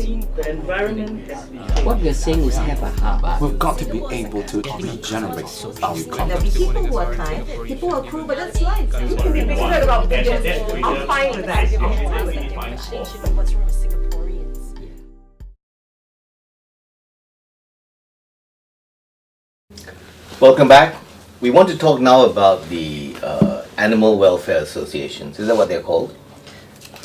The environment has to be What we're saying is have a heart. We've got to be able to regenerate our There'll economy. be people who are kind, people who are cruel, but that's life. You can be bigoted about pigeons. I'm fine with that. Welcome back. We want to talk now about the animal welfare associations. Is that what they're called?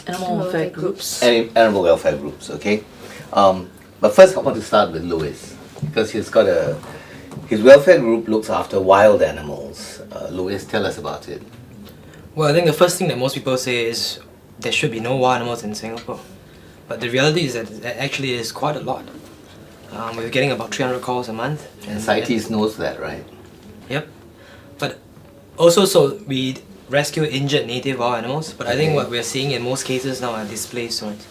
Animal welfare groups. Animal welfare groups, okay. But first I want to start with Louis, because his welfare group looks after wild animals. Louis, tell us about it. Well, I think the first thing that most people say is there should be no wild animals in Singapore. But the reality is that there actually is quite a lot. We're getting about 300 calls a month. And CITES knows that, right? Yep. But also, so we rescue injured native wild animals, but I think what we're seeing in most cases now are displaced ones.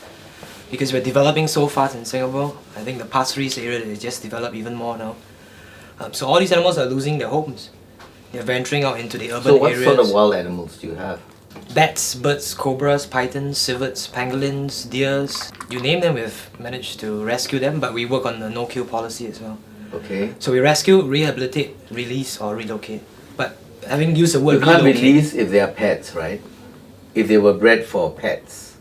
Because we're developing so fast in Singapore, I think the passeries area is just developed even more now. So all these animals are losing their homes. They're venturing out into the urban areas. So what sort of wild animals do you have? Bats, birds, cobras, pythons, civets, pangolins, deers, you name them, we've managed to rescue them, but we work on the no-kill policy as well. Okay. So we rescue, rehabilitate, release or relocate. But having used the word You can't relocate, release if they are pets, right? If they were bred for pets.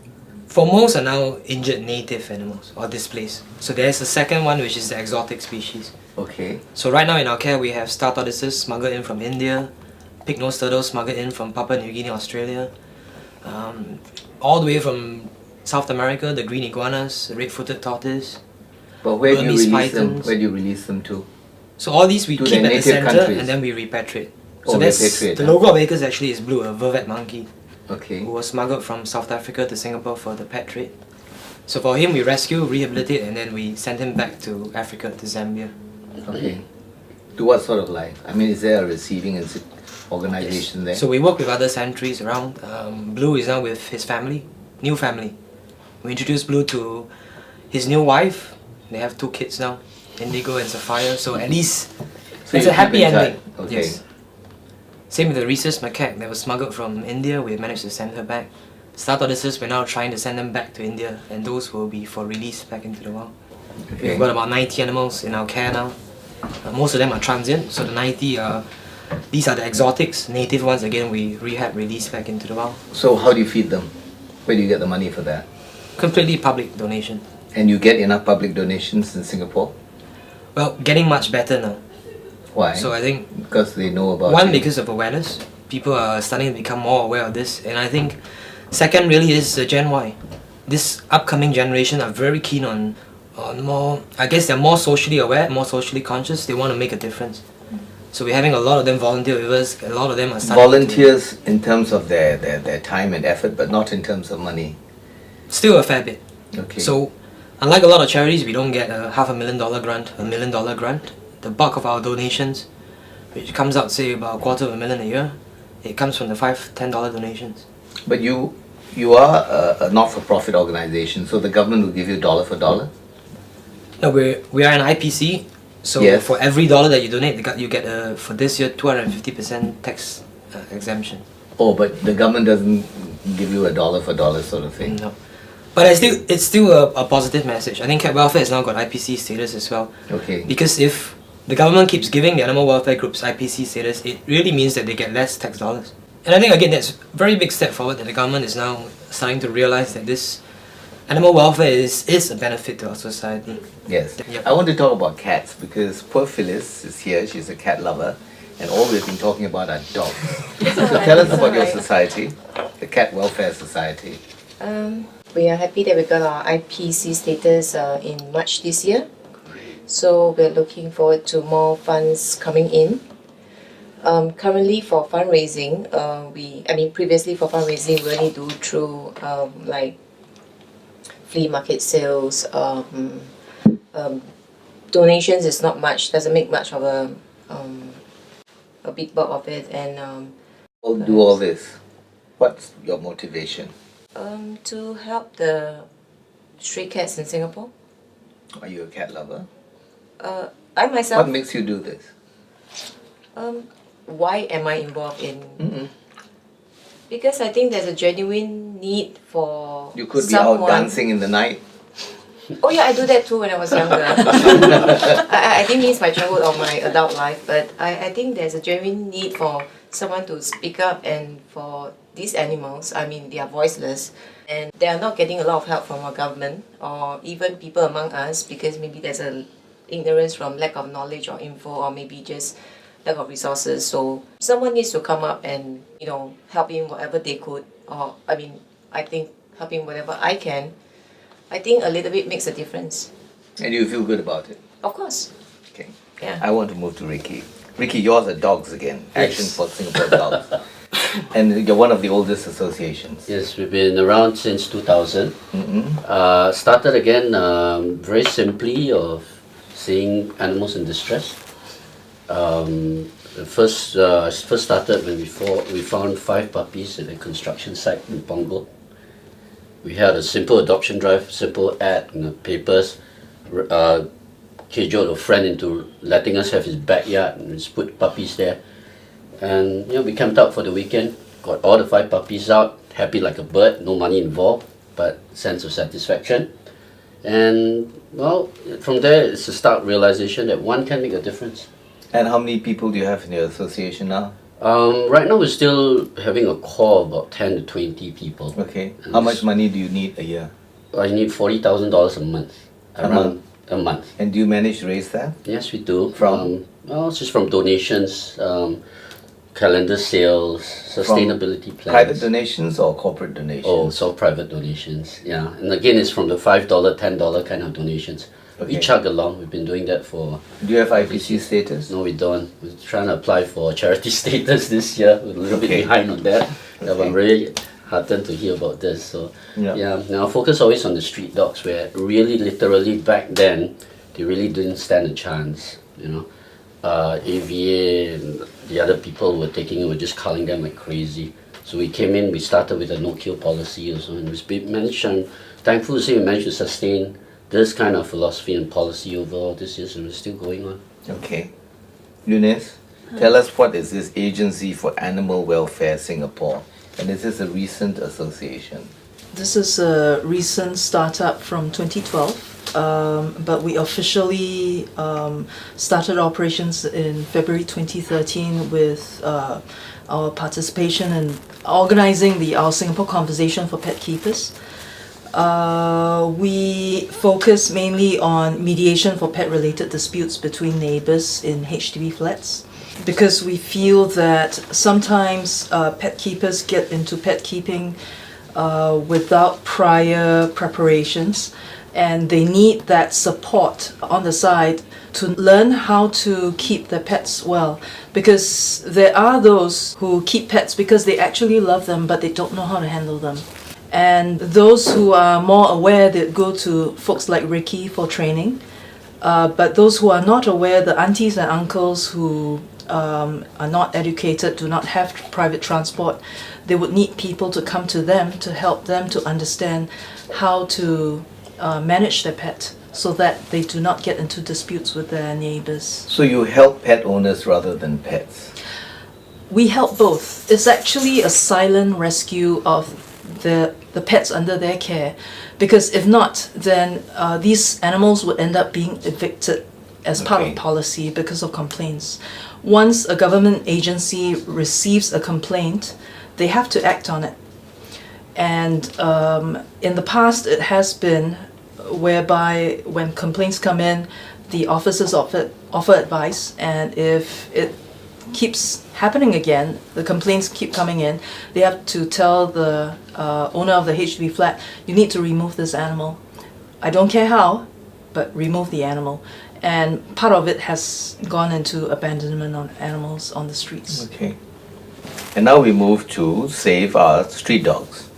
for most are now injured native animals or displaced. So there's a second one which is the exotic species. Okay. So right now in our care we have star tortoises smuggled in from India, pig-nosed turtles smuggled in from Papua New Guinea, Australia, all the way from South America, the green iguanas, the red-footed tortoise. But where do you Burmese release them? pythons. Where do you release them to? So all these we To keep their at the native center countries. and then we repatriate. Oh, So that's repatriate, the huh? logo of ACRES actually is blue, a vervet monkey Okay. who was smuggled from South Africa to Singapore for the pet trade. So for him we rescue, rehabilitate and then we send him back to Africa, to Zambia. Okay. To what sort of life? I mean, is there a receiving organization there? So we work with other sanctuaries around. Blue is now with his family, new family. We introduced Blue to his new wife. They have 2 kids now, Indigo and Sapphire. So at least So it's you a happy keep in touch. ending. Okay. Yes. Same with the rhesus macaque that was smuggled from India. We managed to send her back. Star tortoises, we're now trying to send them back to India, and those will be for release back into the wild. Okay. We've got about 90 animals in our care now. Most of them are transient, so the 90 are, these are the exotics. Native ones, again, we rehab, release back into the wild. So how do you feed them? Where do you get the money for that? Completely public donation. And you get enough public donations in Singapore? Well, getting much better now. Why? So I think, Because they know about one, you. because of awareness. People are starting to become more aware of this. And I think, second really is Gen Y. This upcoming generation are very keen on more, I guess they're more socially aware, more socially conscious. They want to make a difference. So we're having a lot of them volunteer with us. A lot of them are starting Volunteers in terms of their time and effort, but not in terms of money. still a fair bit. Okay. So, unlike a lot of charities, we don't get a $500,000 grant, $1 million grant. The bulk of our donations, which comes out say about $250,000 a year, it comes from the $5-10 donations. But you are a not-for-profit organization, so the government will give you dollar for dollar? No, we are an IPC, so Yes. for every dollar that you donate, you get for this year 250% tax exemption. Oh, but the government doesn't give you a dollar for dollar sort of thing? No. But it's still a positive message. I think cat welfare has now got IPC status as well. Okay. Because if the government keeps giving the animal welfare groups IPC status, it really means that they get less tax dollars. And I think again that's a very big step forward that the government is now starting to realize that this animal welfare is a benefit to our society. Yes. Yep. I want to talk about cats because poor Phyllis is here. She's a cat lover, and all we've been talking about are dogs. So tell us about your society, the Cat Welfare Society. We are happy that we got our IPC status in March this year. So we're looking forward to more funds coming in. Currently for fundraising, previously for fundraising we only do through like flea market sales. Donations is not much, doesn't make much of a big bulk of it, and Do all this. What's your motivation? to help the stray cats in Singapore. Are you a cat lover? I myself. What makes you do this? Why am I involved in? Mm-mm. Because I think there's a genuine need for You could be out someone. dancing in the night. Oh yeah, I do that too when I was younger. I didn't miss my childhood or my adult life, but I think there's a genuine need for someone to speak up, and for these animals, I mean, they are voiceless and they are not getting a lot of help from our government or even people among us, because maybe there's a ignorance from lack of knowledge or info, or maybe just lack of resources. So someone needs to come up and, you know, help in whatever they could, or I mean, I think helping whatever I can. I think a little bit makes a difference. And you feel good about it? Of course. Okay. Yeah. I want to move to Ricky. Ricky, yours are dogs again. Action Yes. for Singapore Dogs. And you're one of the oldest associations. Yes, we've been around since 2000. Mm-hmm. Started again very simply of seeing animals in distress. First started when we found 5 puppies at a construction site in Punggol. We had a simple adoption drive, simple ad in the papers, cajoled a friend into letting us have his backyard and just put puppies there. And you know, we camped out for the weekend, got all the 5 puppies out, happy like a bird, no money involved, but sense of satisfaction. And well, from there it's a stark realization that one can make a difference. And how many people do you have in your association now? Right now we're still having a core of about 10 to 20 people. Okay. How much money do you need a year? I need $40,000 a month. A month? A month. And do you manage to raise that? Yes, we do. From? Well, it's just from donations, calendar sales, sustainability plans. Private donations or corporate donations? Oh, it's all private donations, yeah. And again, it's from the $5, $10 kind of donations. Okay. We chug along. We've been doing that for... Do you have IPC status? No, we don't. We're trying to apply for charity status this year. We're a little bit Okay. behind on that. But Okay. I'm really heartened to hear about this. So, Yeah. Now focus always on the street dogs, where really, literally, back then, they really didn't stand a chance, you know. AVA and the other people were just culling them like crazy. So we came in, we started with a no-kill policy also, and we managed, and thankful to say we managed to sustain this kind of philosophy and policy over all these years, and we're still going on. Okay. Eunice, tell us, what is this Agency for Animal Welfare Singapore? And is this a recent association? This is a recent startup from 2012, but we officially started operations in February 2013 with our participation in organizing our Singapore Conversation for Pet Keepers. We focus mainly on mediation for pet-related disputes between neighbors in HDB flats, because we feel that sometimes pet keepers get into pet keeping without prior preparations, and they need that support on the side to learn how to keep their pets well, because there are those who keep pets because they actually love them but they don't know how to handle them. And those who are more aware, they go to folks like Ricky for training. But those who are not aware, the aunties and uncles who are not educated, do not have private transport, they would need people to come to them to help them to understand how to manage their pet, so that they do not get into disputes with their neighbors. So you help pet owners rather than pets? We help both. It's actually a silent rescue of the pets under their care, because if not, then these animals would end up being evicted as part of policy because of complaints. Once a government agency receives a complaint, they have to act on it. And in the past, it has been whereby when complaints come in, the officers offer advice, and if it keeps happening again, the complaints keep coming in, they have to tell the owner of the HDB flat, you need to remove this animal. I don't care how, but remove the animal. And part of it has gone into abandonment of animals on the streets. Okay. And now we move to save our street dogs.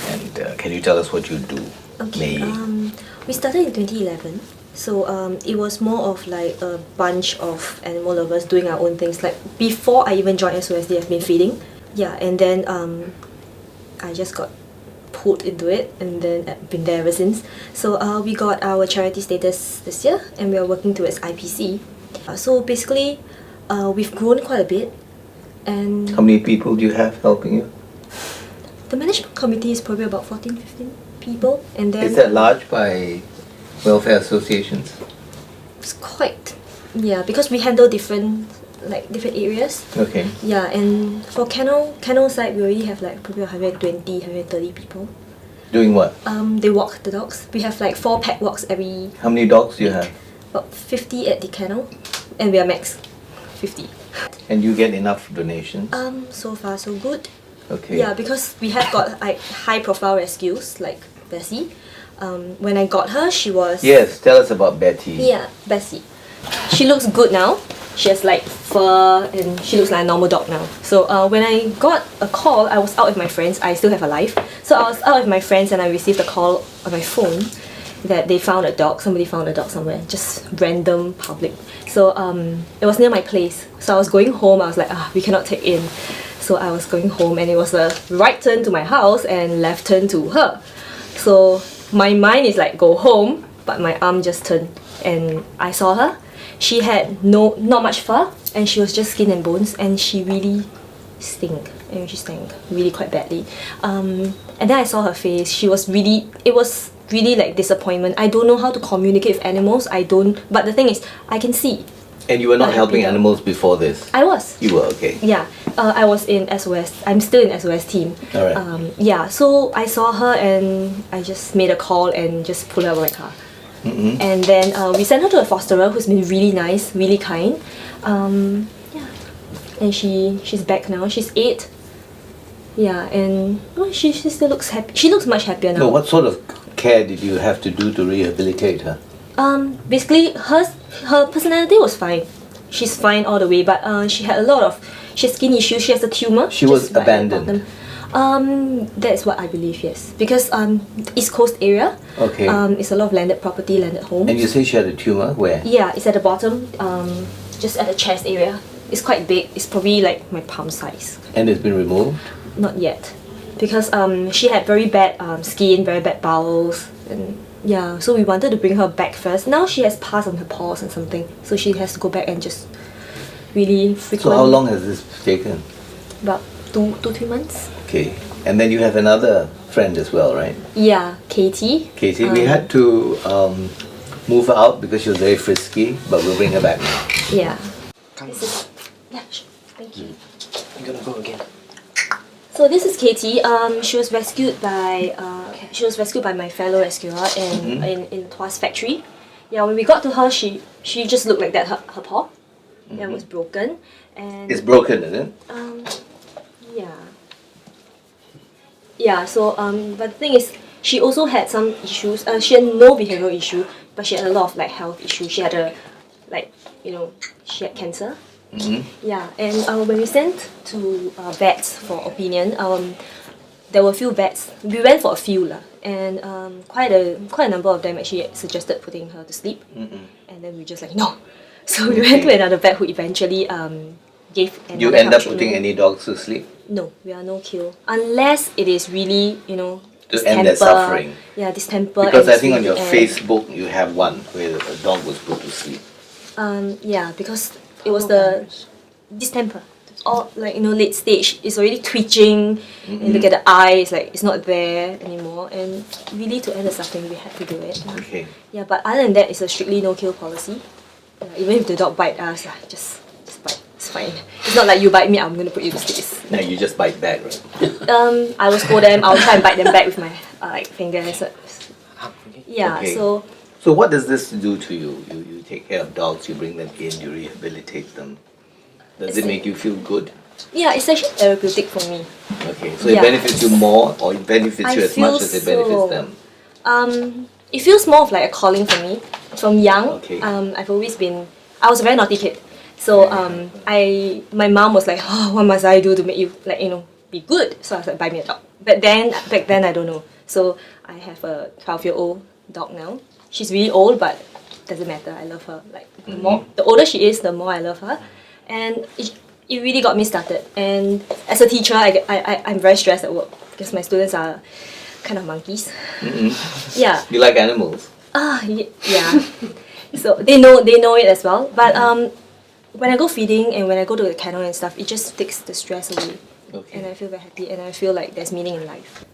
And can you tell us what you do? Okay, May? we started in 2011. So it was more of like a bunch of animal lovers doing our own things. Like before I even joined SOSD, I've been feeding. Yeah, and then I just got pulled into it, and then I've been there ever since. So we got our charity status this year, and we are working towards IPC. So basically, we've grown quite a bit. And How many people do you have helping you? the management committee is probably about 14, 15 people. And then Is that large by welfare associations? It's quite, yeah, because we handle different areas. Okay. Yeah, and for kennel side, we already have like probably 120, 130 people. Doing what? They walk the dogs. We have like 4 pet walks every. How many dogs do you have? About 50 at the kennel, and we are max 50. And you get enough donations? So far so good. Okay. Yeah, because we have got like high profile rescues like Bessie. When I got her, she was. Yes, tell us about Betty. Yeah, Bessie. She looks good now. She has like fur and she looks like a normal dog now. So when I got a call, I was out with my friends. I still have a life. So I was out with my friends and I received a call on my phone that they found a dog. Somebody found a dog somewhere, just random public. So it was near my place. So I was going home. I was like, we cannot take in. So I was going home and it was a right turn to my house and left turn to her. So my mind is like go home, but my arm just turned and I saw her. She had not much fur and she was just skin and bones and she really stank. And she stank really quite badly. And then I saw her face. It was really like disappointment. I don't know how to communicate with animals. But the thing is, I can see. And you were not helping animals before this? I was. You were, okay. Yeah, I was in SOS. I'm still in SOS team. Alright. Yeah, so I saw her and I just made a call and just pulled her out of my car. And then we sent her to a fosterer who's been really nice, really kind. Yeah, and she's back now. She's 8. Yeah, and she still looks happy. She looks much happier now. No, what sort of care did you have to do to rehabilitate her? Basically, her personality was fine. She's fine all the way, but she had she has skin issues. She has a tumor. She was abandoned. That's what I believe, yes. Because East Coast area, Okay. it's a lot of landed property, landed homes. And you say she had a tumor? Where? Yeah, it's at the bottom, just at the chest area. It's quite big. It's probably like my palm size. And it's been removed? Not yet, because she had very bad skin, very bad bowels, and yeah. So we wanted to bring her back first. Now she has pus on her paws and something, so she has to go back and just really frequent. So how long has this taken? About 2-3 months. Okay. And then you have another friend as well, right? Yeah, Katie. Katie, we had to move her out because she was very frisky, but we'll bring her back now. Yeah. Yeah, sure. Thank you. I'm gonna go again. So this is Katie. She was rescued by my fellow rescuer in Tuas factory. Yeah, when we got to her, she just looked like that. Her paw, was broken, and It's broken, isn't it? yeah. Yeah. So but the thing is, she also had some issues. She had no behavioral issue, but she had a lot of like health issues. She had she had cancer. Yeah, and when we sent to vets for opinion, there were a few vets. We went for a few and quite a number of them actually suggested putting her to sleep, and then we just like no. So we went to another vet who eventually gave. You end up putting any dogs to sleep? No, we are no kill unless it is really to end their suffering. Yeah, distemper. Because I think on your Facebook you have one where a dog was put to sleep. Yeah, because it was the distemper. All late stage. It's already twitching. And look at the eyes, like it's not there anymore. And really, to end the suffering, we had to do it. Okay. Yeah, but other than that, it's a strictly no kill policy. Even if the dog bite us, just bite. It's fine. It's not like you bite me, I'm gonna put you to sleep. Now you just bite back, right? I will scold them. I'll try and bite them back with my fingers. Yeah. Okay. So what does this do to you? You take care of dogs, you bring them in, you rehabilitate them. Does it make you feel good? Yeah, it's actually therapeutic for me. Okay, so it benefits you more, or it benefits you as much as it benefits them? It feels more of like a calling for me. From young, Okay. I was a very naughty kid. So my mom was like, oh, what must I do to make you be good? So I was like, buy me a dog. But back then I don't know. So I have a 12-year-old dog now. She's really old, but doesn't matter. I love her. Like the older she is, the more I love her, and it really got me started. And as a teacher, I'm very stressed at work because my students are kind of monkeys. Yeah. You like animals? Yeah. So they know it as well. But when I go feeding and when I go to the kennel and stuff, it just takes the stress away. Okay. And I feel very happy and I feel like there's meaning in life.